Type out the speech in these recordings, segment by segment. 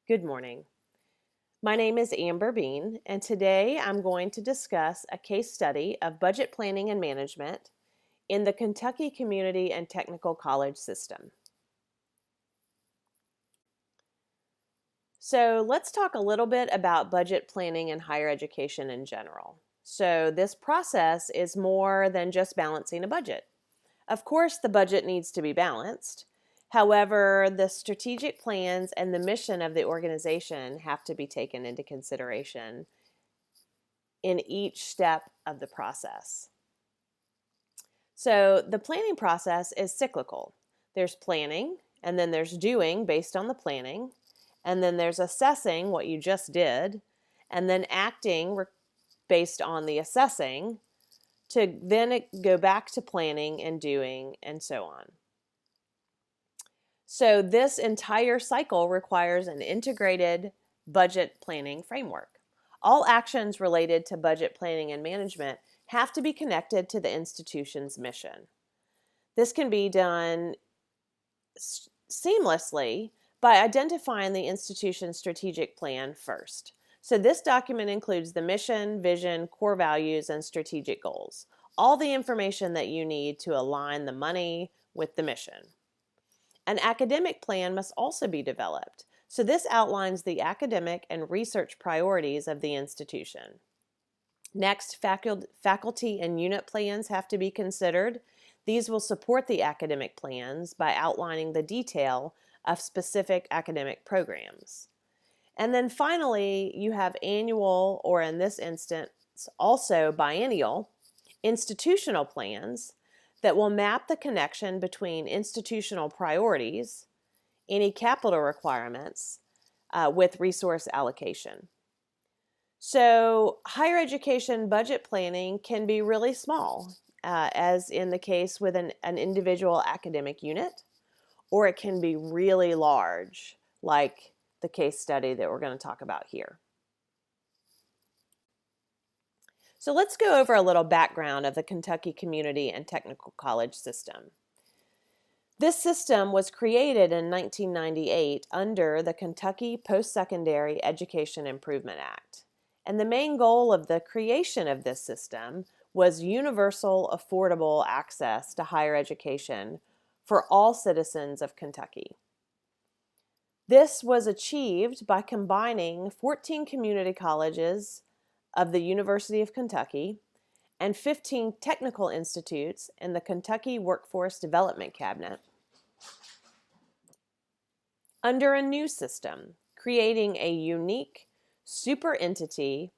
Good morning. My name is Amber Bean, and today I'm going to discuss a case study of budget planning and management in the Kentucky Community and Technical College system. So let's talk a little bit about budget planning in higher education in general. So this process is more than just balancing a budget. Of course, the budget needs to be balanced. However, the strategic plans and the mission of the organization have to be taken into consideration in each step of the process. So the planning process is cyclical. There's planning, and then there's doing based on the planning, and then there's assessing what you just did, and then acting based on the assessing, to then go back to planning and doing, and so on. So this entire cycle requires an integrated budget planning framework. All actions related to budget planning and management have to be connected to the institution's mission. This can be done seamlessly by identifying the institution's strategic plan first. So this document includes the mission, vision, core values, and strategic goals. All the information that you need to align the money with the mission. An academic plan must also be developed. So this outlines the academic and research priorities of the institution. Next, faculty and unit plans have to be considered. These will support the academic plans by outlining the detail of specific academic programs. And then finally, you have annual, or in this instance, also biennial, institutional plans that will map the connection between institutional priorities, any capital requirements, with resource allocation. So higher education budget planning can be really small, as in the case with an individual academic unit, or it can be really large, like the case study that we're going to talk about here. So let's go over a little background of the Kentucky Community and Technical College system. This system was created in 1998 under the Kentucky Post-Secondary Education Improvement Act. And the main goal of the creation of this system was universal, affordable access to higher education for all citizens of Kentucky. This was achieved by combining 14 community colleges of the University of Kentucky and 15 technical institutes in the Kentucky Workforce Development Cabinet under a new system, creating a unique super entity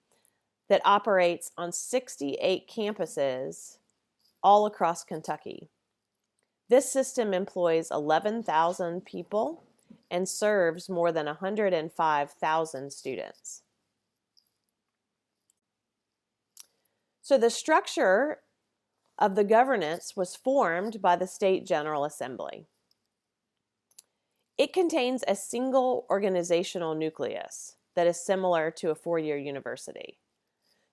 that operates on 68 campuses all across Kentucky. This system employs 11,000 people and serves more than 105,000 students. So the structure of the governance was formed by the State General Assembly. It contains a single organizational nucleus that is similar to a four-year university.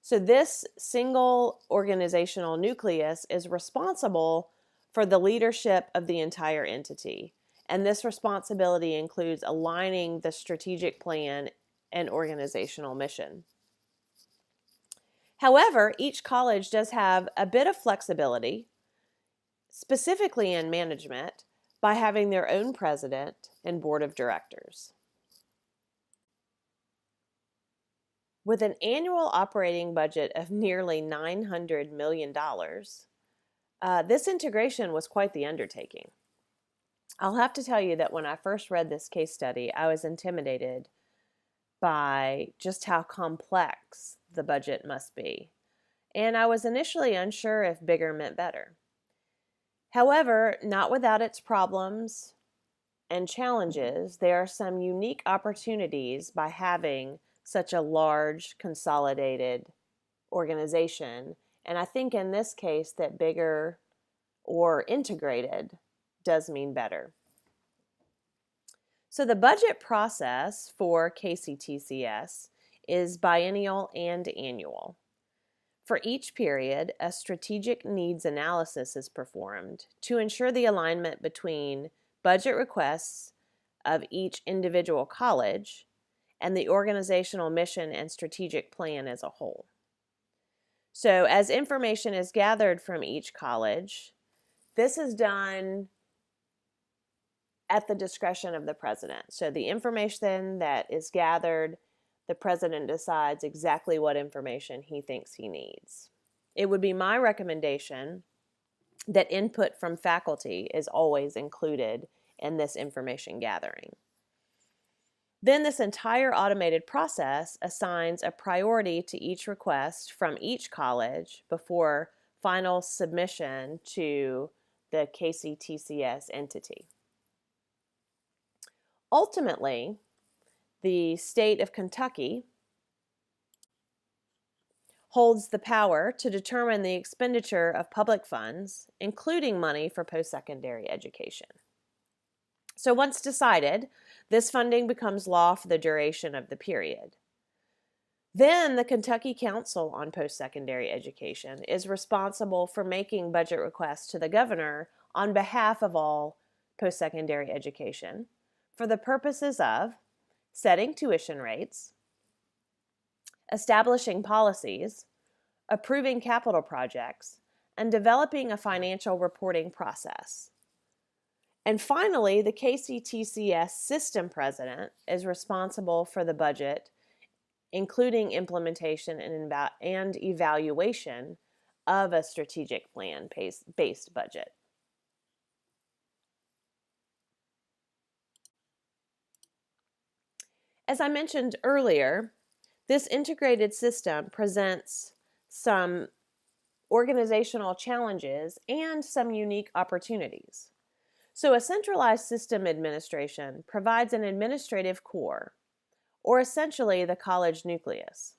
So this single organizational nucleus is responsible for the leadership of the entire entity. And this responsibility includes aligning the strategic plan and organizational mission. However, each college does have a bit of flexibility, specifically in management, by having their own president and board of directors. With an annual operating budget of nearly $900 million, this integration was quite the undertaking. I'll have to tell you that when I first read this case study, I was intimidated by just how complex the budget must be. And I was initially unsure if bigger meant better. However, not without its problems and challenges, there are some unique opportunities by having such a large, consolidated organization. And I think in this case that bigger or integrated does mean better. So the budget process for KCTCS is biennial and annual. For each period, a strategic needs analysis is performed to ensure the alignment between budget requests of each individual college and the organizational mission and strategic plan as a whole. So as information is gathered from each college, this is done at the discretion of the president. So the information that is gathered, the president decides exactly what information he thinks he needs. It would be my recommendation that input from faculty is always included in this information gathering. Then this entire automated process assigns a priority to each request from each college before final submission to the KCTCS entity. Ultimately, the state of Kentucky holds the power to determine the expenditure of public funds, including money for post-secondary education. So once decided, this funding becomes law for the duration of the period. Then the Kentucky Council on Post-Secondary Education is responsible for making budget requests to the governor on behalf of all post-secondary education for the purposes of setting tuition rates, establishing policies, approving capital projects, and developing a financial reporting process. And finally, the KCTCS system president is responsible for the budget, including implementation and evaluation of a strategic plan-based budget. As I mentioned earlier, this integrated system presents some organizational challenges and some unique opportunities. So a centralized system administration provides an administrative core, or essentially the college nucleus.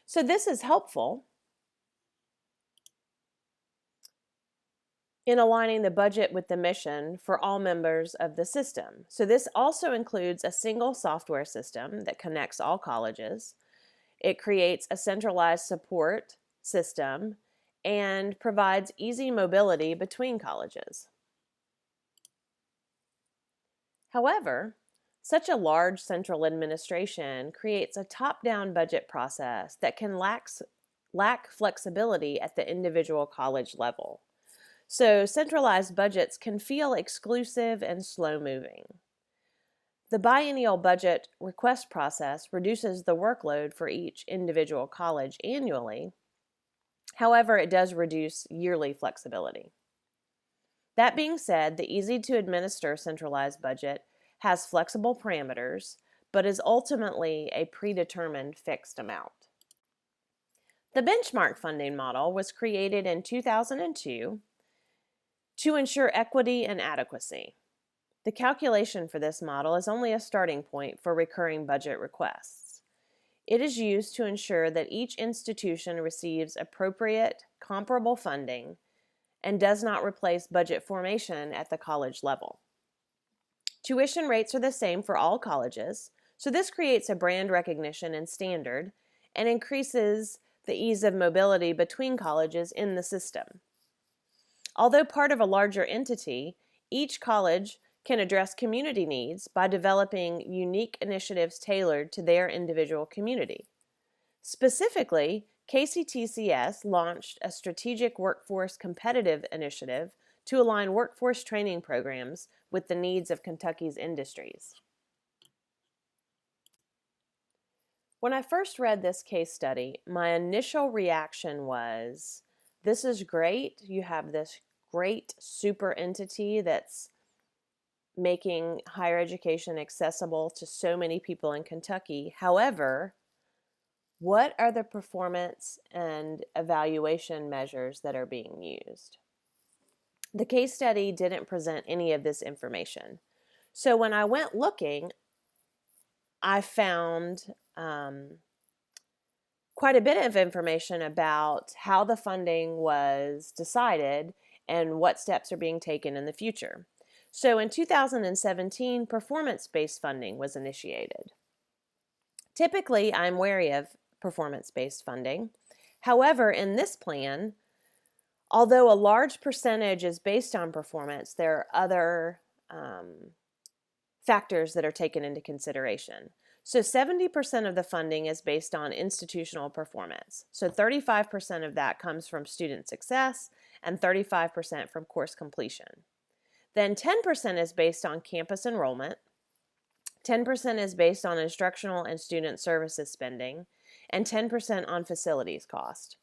So this is helpful in aligning the budget with the mission for all members of the system. So this also includes a single software system that connects all colleges. It creates a centralized support system and provides easy mobility between colleges. However, such a large central administration creates a top-down budget process that can lack flexibility at the individual college level. So centralized budgets can feel exclusive and slow-moving. The biennial budget request process reduces the workload for each individual college annually. However, it does reduce yearly flexibility. That being said, the easy-to-administer centralized budget has flexible parameters, but is ultimately a predetermined fixed amount. The benchmark funding model was created in 2002 to ensure equity and adequacy. The calculation for this model is only a starting point for recurring budget requests. It is used to ensure that each institution receives appropriate, comparable funding and does not replace budget formation at the college level. Tuition rates are the same for all colleges, so this creates a brand recognition and standard and increases the ease of mobility between colleges in the system. Although part of a larger entity, each college can address community needs by developing unique initiatives tailored to their individual community. Specifically, KCTCS launched a strategic workforce competitive initiative to align workforce training programs with the needs of Kentucky's industries. When I first read this case study, my initial reaction was, this is great. You have this great super entity that's making higher education accessible to so many people in Kentucky. However, what are the performance and evaluation measures that are being used? The case study didn't present any of this information. So when I went looking, I found quite a bit of information about how the funding was decided and what steps are being taken in the future. So in 2017, performance-based funding was initiated. Typically, I'm wary of performance-based funding. However, in this plan, although a large percentage is based on performance, there are other factors that are taken into consideration. So 70% of the funding is based on institutional performance. So 35% of that comes from student success and 35% from course completion. Then 10% is based on campus enrollment, 10% is based on instructional and student services spending, and 10% on facilities cost.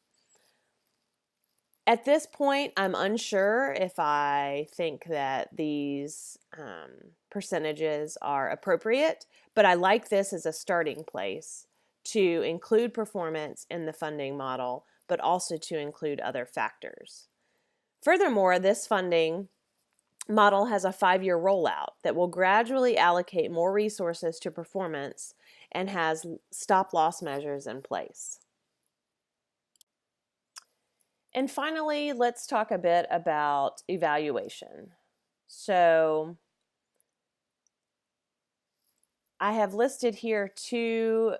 At this point, I'm unsure if I think that these percentages are appropriate, but I like this as a starting place to include performance in the funding model, but also to include other factors. Furthermore, this funding model has a 5-year rollout that will gradually allocate more resources to performance and has stop-loss measures in place. And finally, let's talk a bit about evaluation. So I have listed here 2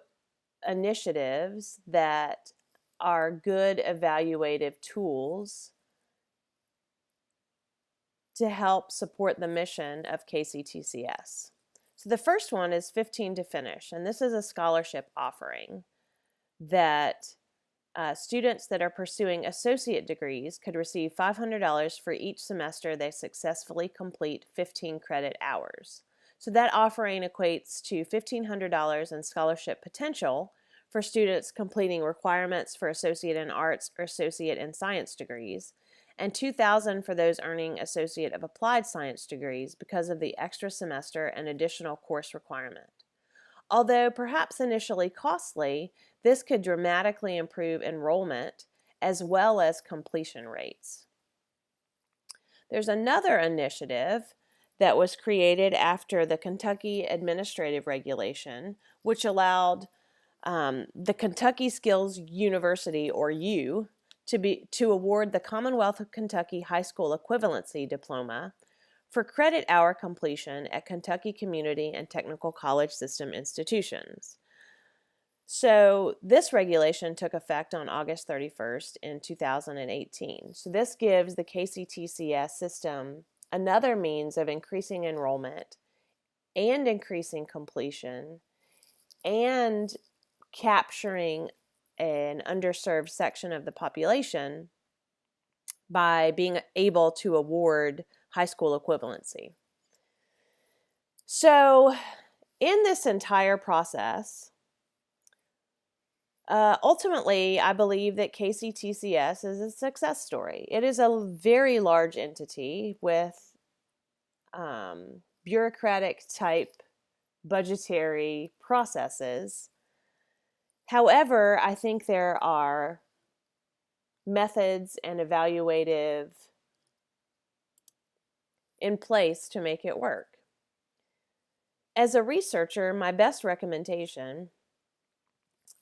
initiatives that are good evaluative tools to help support the mission of KCTCS. So the first one is 15 to Finish, and this is a scholarship offering that students that are pursuing associate degrees could receive $500 for each semester they successfully complete 15 credit hours. So that offering equates to $1,500 in scholarship potential for students completing requirements for Associate in Arts or Associate in Science degrees, and $2,000 for those earning Associate of Applied Science degrees because of the extra semester and additional course requirement. Although perhaps initially costly, this could dramatically improve enrollment as well as completion rates. There's another initiative that was created after the Kentucky Administrative Regulation, which allowed the Kentucky Skills University, or U, to award the Commonwealth of Kentucky High School Equivalency Diploma for credit hour completion at Kentucky Community and Technical College System institutions. So this regulation took effect on August 31st in 2018. So this gives the KCTCS system another means of increasing enrollment and increasing completion and capturing an underserved section of the population by being able to award high school equivalency. So in this entire process, ultimately, I believe that KCTCS is a success story. It is a very large entity with bureaucratic type budgetary processes. However, I think there are methods and evaluative in place to make it work. As a researcher, my best recommendation,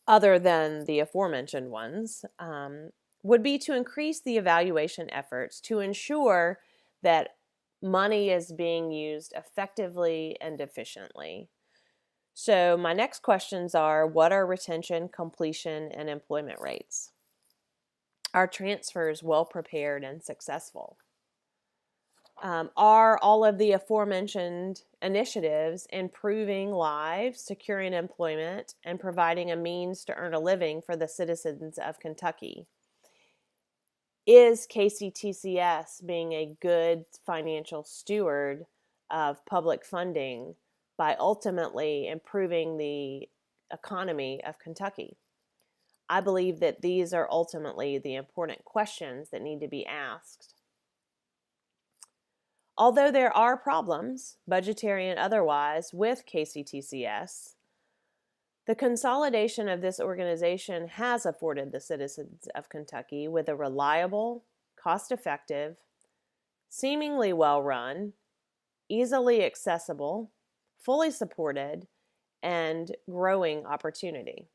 other than the aforementioned ones, would be to increase the evaluation efforts to ensure that money is being used effectively and efficiently. So my next questions are, what are retention, completion, and employment rates? Are transfers well prepared and successful? Are all of the aforementioned initiatives improving lives, securing employment, and providing a means to earn a living for the citizens of Kentucky? Is KCTCS being a good financial steward of public funding by ultimately improving the economy of Kentucky? I believe that these are ultimately the important questions that need to be asked. Although there are problems, budgetary and otherwise, with KCTCS, the consolidation of this organization has afforded the citizens of Kentucky with a reliable, cost-effective, seemingly well-run, easily accessible, fully supported, and growing opportunity.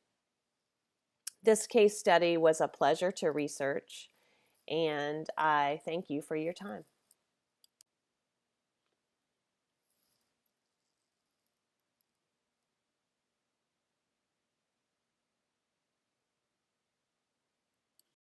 This case study was a pleasure to research, and I thank you for your time.